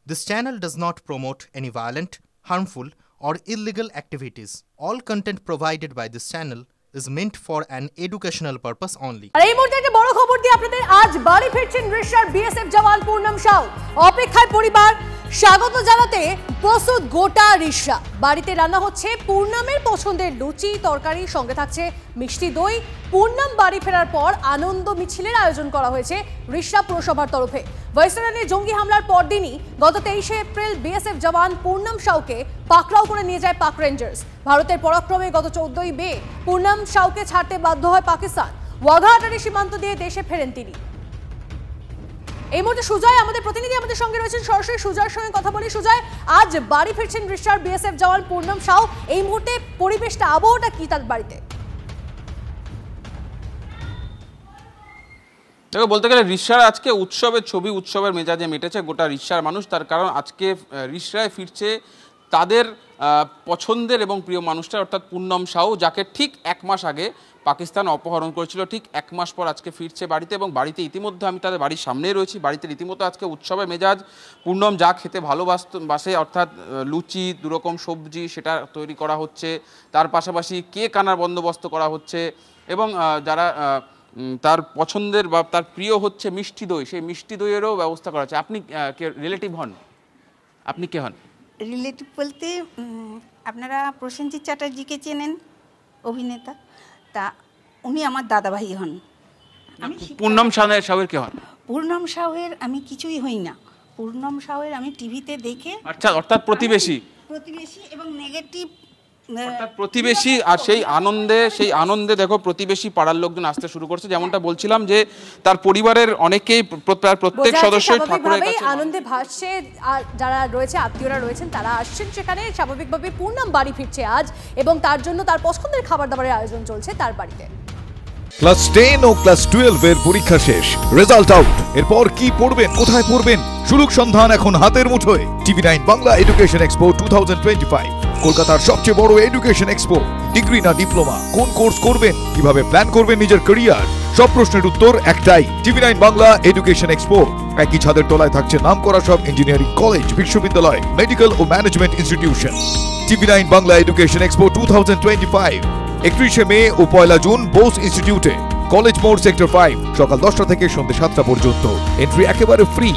This channel does not promote any violent, harmful, or illegal activities. All content provided by this channel is meant for an educational purpose only. আর এই মুহূর্তে একটা বড় খবর দিয়ে আপনাদের আজ বাড়ি ফিরছেন রিশার বিএসএফ জওয়ান পূর্ণম সাউ। অপেক্ষায় পরিবার, স্বাগত জানাতে প্রস্তুত গোটা রিশা। বাড়িতে রান্না হচ্ছে পূর্ণমের পছন্দের লুচি তরকারি, সঙ্গে থাকছে মিষ্টি দই। পূর্ণম বাড়ি ফেরার পর আনন্দ মিছিলের আয়োজন করা হয়েছে রিশা পুরসভার তরফে। ওয়েস্টার্নে জঙ্গি হামলার পরদিনই গত 23 এপ্রিল বিএসএফ জওয়ান পূর্ণম সাউকে পাকড়াও করে নিয়ে যায় পাক রেঞ্জার্স। ভারতের পরাক্রমে গত 14 মে পূর্ণম সাউকে ছাড়তে বাধ্য হয় পাকিস্তান। ওয়াঘাটারি সীমান্ত দিয়ে দেশে ফেরেন তিনি। এই মুহূর্তে সুজয় আমাদের প্রতিনিধি আমাদের সঙ্গে রয়েছেন, সরাসরি সুজয়ের সঙ্গে কথা বলি। সুজয়, আজ বাড়ি ফিরছেন রিশার বিএসএফ জওয়ান পূর্ণম সাউ। এই মুহূর্তে পরিবেশটা, আবহাওয়াটা কি তার বাড়িতে? দেখো, বলতে গেলে রিশার আজকে উৎসবের ছবি, উৎসবের মেজাজে মেটেছে গোটা রিশার মানুষ। তার কারণ আজকে রিশায় ফিরছে তাদের পছন্দের এবং প্রিয় মানুষটা, অর্থাৎ পূর্ণম সাউ, যাকে ঠিক 1 মাস আগে পাকিস্তান অপহরণ করেছিল। ঠিক 1 মাস পর আজকে ফিরছে বাড়িতে, এবং বাড়িতে ইতিমধ্যে আমি তাদের বাড়ির সামনেই রয়েছি। বাড়িতে রীতিমতো আজকে উৎসবের মেজাজ। পূর্ণম যা খেতে ভালোবাসে, অর্থাৎ লুচি, 2 রকম সবজি, সেটা তৈরি করা হচ্ছে। তার পাশাপাশি কেক আনার বন্দোবস্ত করা হচ্ছে, এবং যারা তার পছন্দের বা তার প্রিয় হচ্ছে মিষ্টি দই, সেই মিষ্টি দইয়েরও ব্যবস্থা করা হচ্ছে। আপনি কে রিলেটিভ হন? আপনি কে হন? রিলেটিভ বলতে আপনারা প্রসেনজিৎ চ্যাটার্জিকে চেনেন, অভিনেতা, তা উনি আমার দাদাভাই হন। আমি পূর্ণম সাউয়ের কে হন? পূর্ণম সাউয়ের আমি কিছুই হই না। পূর্ণম সাউয়ের আমি টিভিতে দেখে, আচ্ছা, অর্থাৎ প্রতিবেশী এবং নেগেটিভ প্রতিবেশী। আর সেই আনন্দে দেখো প্রতিবেশী পাড়ার লোকজন আসতে শুরু করছে। যেমনটা বলছিলাম যে তার পরিবারের অনেকেই, প্রত্যেক সদস্যই ঠাকুরের কাছে আনন্দে ভাসছে। আর যারা রয়েছে, আত্মীয়রা রয়েছেন, তারা আসছেন সেখানে। স্বাভাবিকভাবে পূর্ণম বাড়ি ফিরছে আজ, এবং তার জন্য তার পছন্দের খাবার দাবারের আয়োজন চলছে তার বাড়িতে। ক্লাস 10 ও ক্লাস 12 এর পরীক্ষা শেষ, রেজাল্ট আউট। এরপর কি পড়বেন, কোথায় পড়বেন, সুলুক সন্ধান এখন হাতের মুঠোয়। TV9 বাংলা এডুকেশন এক্সপো 2025, কলকাতার সবচেয়ে বড় এডুকেশন এক্সপো। ডিগ্রি না ডিপ্লোমা, কোন কোর্স করবেন, কিভাবে প্ল্যান করবেন নিজের ক্যারিয়ার, সব প্রশ্নের উত্তর একটাই। TV9 Bangla education expo. একই ছাদের তলায় থাকছে নামকরা সব ইঞ্জিনিয়ারিং কলেজ, বিশ্ববিদ্যালয়, মেডিকেল ও management institution. TV9 Bangla education expo 2025, 31 মে ও 1 জুন বোস ইনস্টিটিউটে, কলেজ মোড়, সেক্টর 5, সকাল 10টা থেকে সন্ধ্যে 7টা পর্যন্ত। এন্ট্রি একেবারে ফ্রি।